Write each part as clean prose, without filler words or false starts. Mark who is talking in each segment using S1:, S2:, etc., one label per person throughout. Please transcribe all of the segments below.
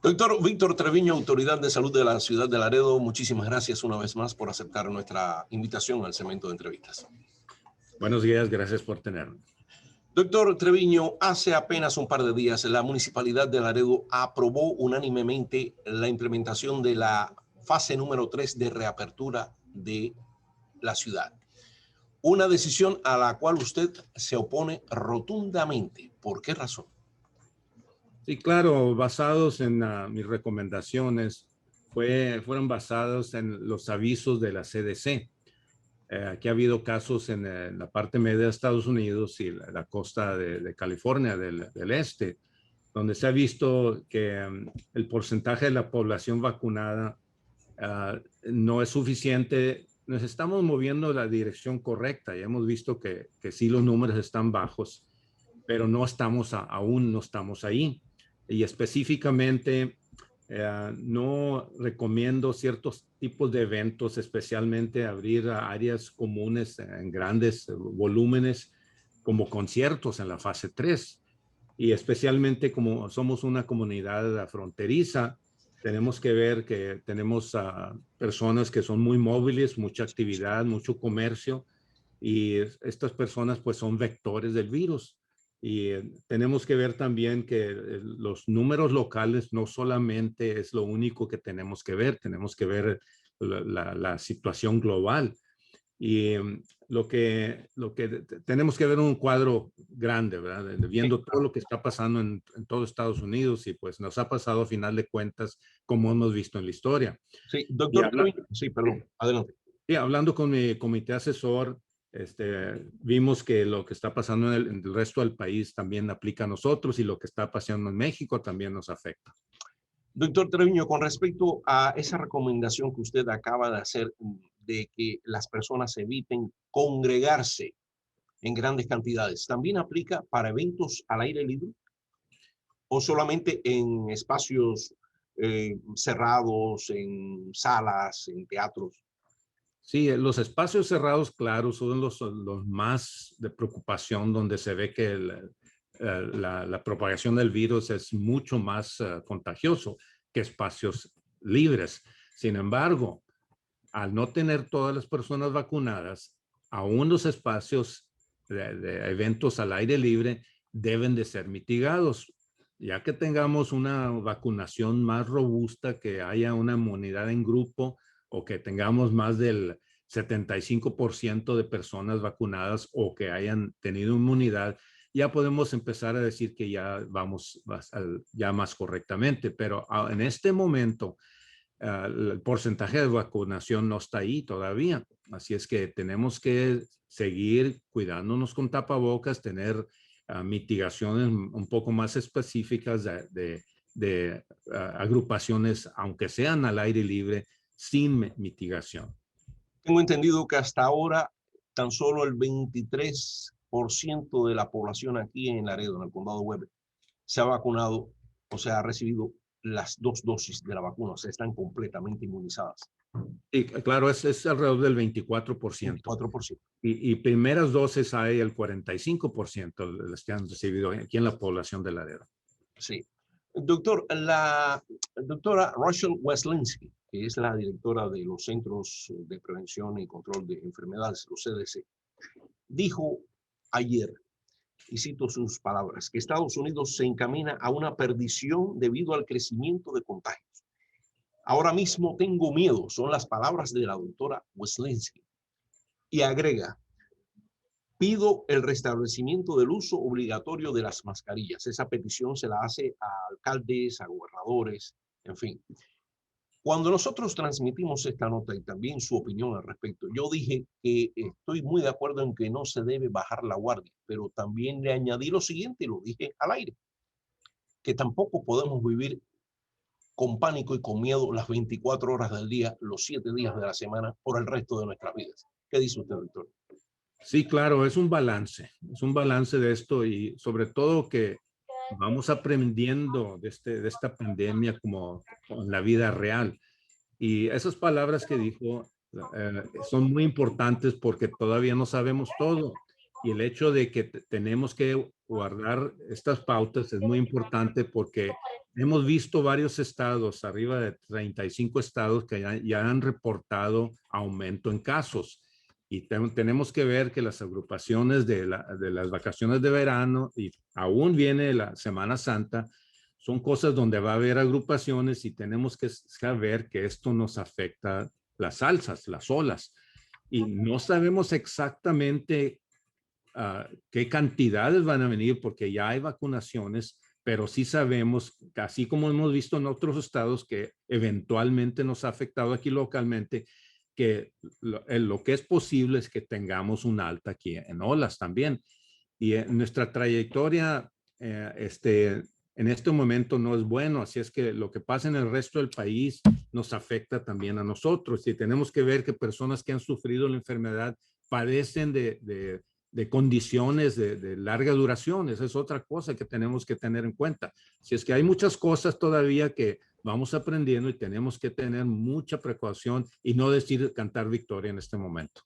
S1: Doctor Víctor Treviño, Autoridad de Salud de la Ciudad de Laredo, muchísimas gracias una vez más por aceptar nuestra invitación al segmento de entrevistas.
S2: Buenos días, gracias por tenerme.
S1: Doctor Treviño, hace apenas un par de días la Municipalidad de Laredo aprobó unánimemente la implementación de la fase número 3 de reapertura de la ciudad. Una decisión a la cual usted se opone rotundamente. ¿Por qué razón?
S2: Sí, claro, basados en mis recomendaciones, fueron basados en los avisos de la CDC. Aquí ha habido casos en la parte media de Estados Unidos y la costa de California, del este, donde se ha visto que el porcentaje de la población vacunada no es suficiente. Nos estamos moviendo en la dirección correcta. Ya hemos visto que sí los números están bajos, pero no estamos aún no estamos ahí. Y específicamente no recomiendo ciertos tipos de eventos, especialmente abrir áreas comunes en grandes volúmenes como conciertos en la fase 3. Y especialmente como somos una comunidad fronteriza, tenemos que ver que tenemos personas que son muy móviles, mucha actividad, mucho comercio, y estas personas pues son vectores del virus. Y tenemos que ver también que los números locales no solamente es lo único que tenemos que ver la situación global. Y lo que tenemos que ver un cuadro grande, ¿verdad? Viendo todo lo que está pasando en todo Estados Unidos y pues nos ha pasado a final de cuentas como hemos visto en la historia.
S1: Sí,
S2: Y
S1: doctor Treviño, sí, perdón, adelante.
S2: y hablando con mi comité asesor, vimos que lo que está pasando en el resto del país también aplica a nosotros y lo que está pasando en México también nos afecta.
S1: Doctor Treviño, con respecto a esa recomendación que usted acaba de hacer de que las personas eviten congregarse en grandes cantidades, ¿también aplica para eventos al aire libre o solamente en espacios cerrados, en salas, en teatros?
S2: Sí, los espacios cerrados, claro, son los más de preocupación, donde se ve que la propagación del virus es mucho más contagioso que espacios libres. Sin embargo, al no tener todas las personas vacunadas, aún los espacios de eventos al aire libre deben de ser mitigados. Ya que tengamos una vacunación más robusta, que haya una inmunidad en grupo o que tengamos más del 75% de personas vacunadas o que hayan tenido inmunidad, ya podemos empezar a decir que ya vamos ya más correctamente. Pero en este momento, el porcentaje de vacunación no está ahí todavía. Así es que tenemos que seguir cuidándonos con tapabocas, tener mitigaciones un poco más específicas de agrupaciones, aunque sean al aire libre, sin mitigación.
S1: Tengo entendido que hasta ahora tan solo el 23% de la población aquí en Laredo, en el condado de Webb, se ha vacunado o sea, ha recibido las 2 dosis de la vacuna, o sea, están completamente inmunizadas.
S2: Y claro, es alrededor del 24%.
S1: 24%.
S2: Y primeras dosis hay el 45% de las que han recibido aquí en la población de Laredo.
S1: Sí. Doctor, la doctora Rachel Weslinski, que es la directora de los Centros de Prevención y Control de Enfermedades, los CDC, dijo ayer, y cito sus palabras, que Estados Unidos se encamina a una perdición debido al crecimiento de contagios. Ahora mismo tengo miedo, son las palabras de la doctora Weslinski. Y agrega, pido el restablecimiento del uso obligatorio de las mascarillas. Esa petición se la hace a alcaldes, a gobernadores, en fin. Cuando nosotros transmitimos esta nota y también su opinión al respecto, yo dije que estoy muy de acuerdo en que no se debe bajar la guardia, pero también le añadí lo siguiente, y lo dije al aire, que tampoco podemos vivir con pánico y con miedo las 24 horas del día, los 7 días de la semana, por el resto de nuestras vidas. ¿Qué dice usted, doctor?
S2: Sí, claro, es un balance de esto y sobre todo que vamos aprendiendo de esta pandemia como en la vida real. Y esas palabras que dijo son muy importantes porque todavía no sabemos todo. Y el hecho de que tenemos que guardar estas pautas es muy importante porque hemos visto varios estados, arriba de 35 estados, que ya han reportado aumento en casos. Y tenemos que ver que las agrupaciones de las vacaciones de verano y aún viene la Semana Santa, son cosas donde va a haber agrupaciones y tenemos que saber que esto nos afecta las alzas, las olas. Y no sabemos exactamente qué cantidades van a venir porque ya hay vacunaciones, pero sí sabemos, así como hemos visto en otros estados que eventualmente nos ha afectado aquí localmente, que lo que es posible es que tengamos un alta aquí en olas también. Y nuestra trayectoria en este momento no es bueno, así es que lo que pasa en el resto del país nos afecta también a nosotros y tenemos que ver que personas que han sufrido la enfermedad padecen de condiciones de larga duración. Esa es otra cosa que tenemos que tener en cuenta. Si es que hay muchas cosas todavía que vamos aprendiendo y tenemos que tener mucha precaución y no decir cantar victoria en este momento.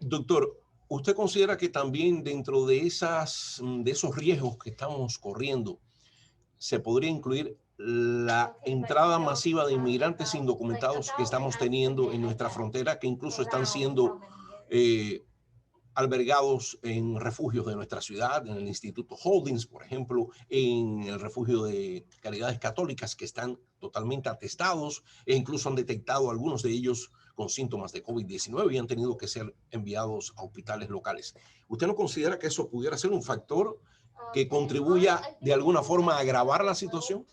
S1: Doctor, ¿usted considera que también dentro de esos riesgos que estamos corriendo se podría incluir la entrada masiva de inmigrantes indocumentados que estamos teniendo en nuestra frontera, que incluso están siendo albergados en refugios de nuestra ciudad, en el Instituto Holdings, por ejemplo, en el refugio de Caridades Católicas, que están totalmente atestados e incluso han detectado algunos de ellos con síntomas de COVID-19 y han tenido que ser enviados a hospitales locales? ¿Usted no considera que eso pudiera ser un factor que contribuya de alguna forma a agravar la situación?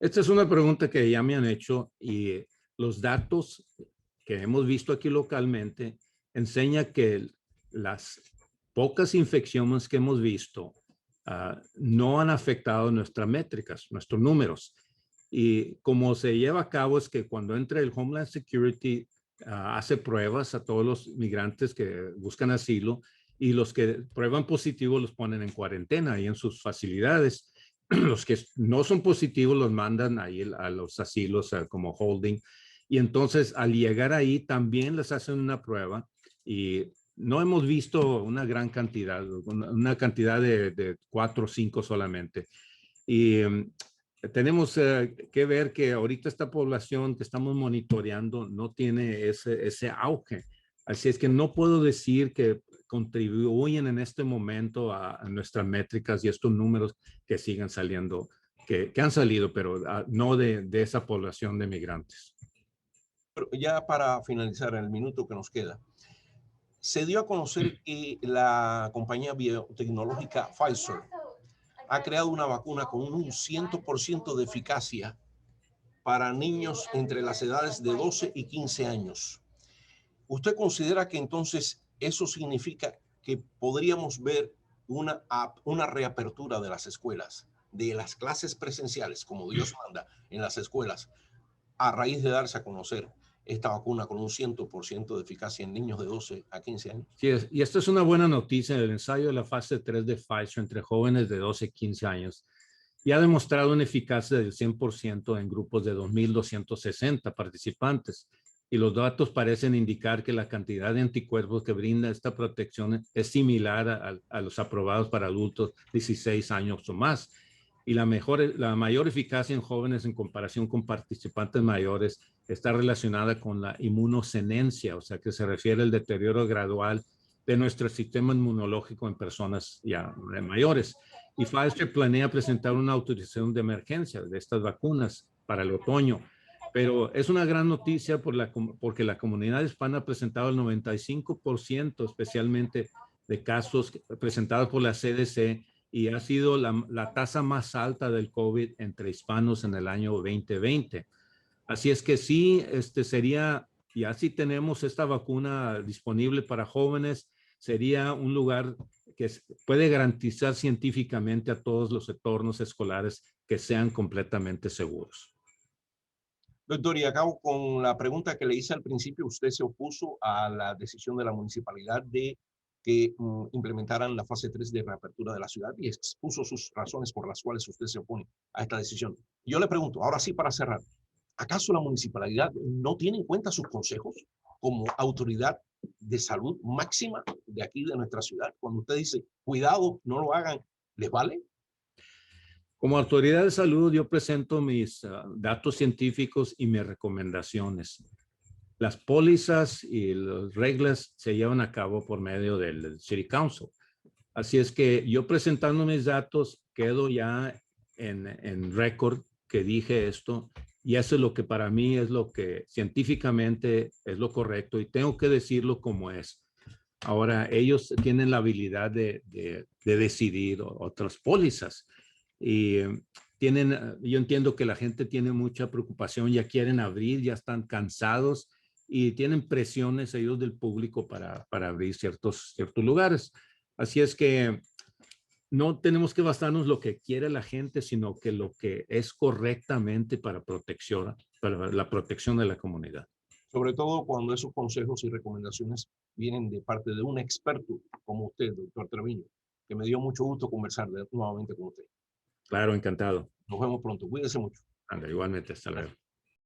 S2: Esta es una pregunta que ya me han hecho y los datos que hemos visto aquí localmente enseña que las pocas infecciones que hemos visto no han afectado nuestras métricas, nuestros números. Y como se lleva a cabo es que cuando entra el Homeland Security hace pruebas a todos los migrantes que buscan asilo y los que prueban positivo los ponen en cuarentena y en sus facilidades. Los que no son positivos los mandan ahí a los asilos como holding. Y entonces al llegar ahí también les hacen una prueba y no hemos visto una gran cantidad, una cantidad de 4 o 5 solamente. Y tenemos que ver que ahorita esta población que estamos monitoreando no tiene ese auge. Así es que no puedo decir que contribuyen en este momento a nuestras métricas y estos números que sigan saliendo, que han salido, pero no de esa población de migrantes.
S1: Pero ya para finalizar, en el minuto que nos queda, se dio a conocer que la compañía biotecnológica Pfizer ha creado una vacuna con un 100% de eficacia para niños entre las edades de 12 y 15 años. ¿Usted considera que entonces eso significa que podríamos ver una reapertura de las escuelas, de las clases presenciales, como Dios manda, en las escuelas, a raíz de darse a conocer esta vacuna con un 100% de eficacia en niños de 12 a 15 años?
S2: Sí, y esta es una buena noticia. El ensayo de la fase 3 de Pfizer entre jóvenes de 12 y 15 años y ha demostrado una eficacia del 100% en grupos de 2.260 participantes. Y los datos parecen indicar que la cantidad de anticuerpos que brinda esta protección es similar a los aprobados para adultos 16 años o más. Y la mayor eficacia en jóvenes en comparación con participantes mayores está relacionada con la inmunosenencia, o sea, que se refiere al deterioro gradual de nuestro sistema inmunológico en personas ya mayores. Y Pfizer planea presentar una autorización de emergencia de estas vacunas para el otoño. Pero es una gran noticia porque la comunidad hispana ha presentado el 95%, especialmente de casos presentados por la CDC, y ha sido la tasa más alta del COVID entre hispanos en el año 2020. Así es que sí, sería, ya si tenemos esta vacuna disponible para jóvenes, sería un lugar que puede garantizar científicamente a todos los entornos escolares que sean completamente seguros.
S1: Doctor, y acabo con la pregunta que le hice al principio. Usted se opuso a la decisión de la municipalidad de que implementaran la fase 3 de reapertura de la ciudad y expuso sus razones por las cuales usted se opone a esta decisión. Yo le pregunto, ahora sí para cerrar, ¿acaso la municipalidad no tiene en cuenta sus consejos como autoridad de salud máxima de aquí, de nuestra ciudad? Cuando usted dice, cuidado, no lo hagan, ¿les vale?
S2: Como autoridad de salud, yo presento mis datos científicos y mis recomendaciones. Las pólizas y las reglas se llevan a cabo por medio del City Council. Así es que yo presentando mis datos quedo ya en récord que dije esto, y eso es lo que para mí es lo que científicamente es lo correcto y tengo que decirlo como es. Ahora, ellos tienen la habilidad de decidir otras pólizas y yo entiendo que la gente tiene mucha preocupación, ya quieren abrir, ya están cansados y tienen presiones ellos del público para abrir ciertos lugares. Así es que no tenemos que basarnos lo que quiere la gente, sino que lo que es correctamente para la protección de la comunidad.
S1: Sobre todo cuando esos consejos y recomendaciones vienen de parte de un experto como usted, doctor Treviño, que me dio mucho gusto conversar nuevamente con usted.
S2: Claro, encantado.
S1: Nos vemos pronto. Cuídese mucho.
S2: Anda, igualmente, hasta luego.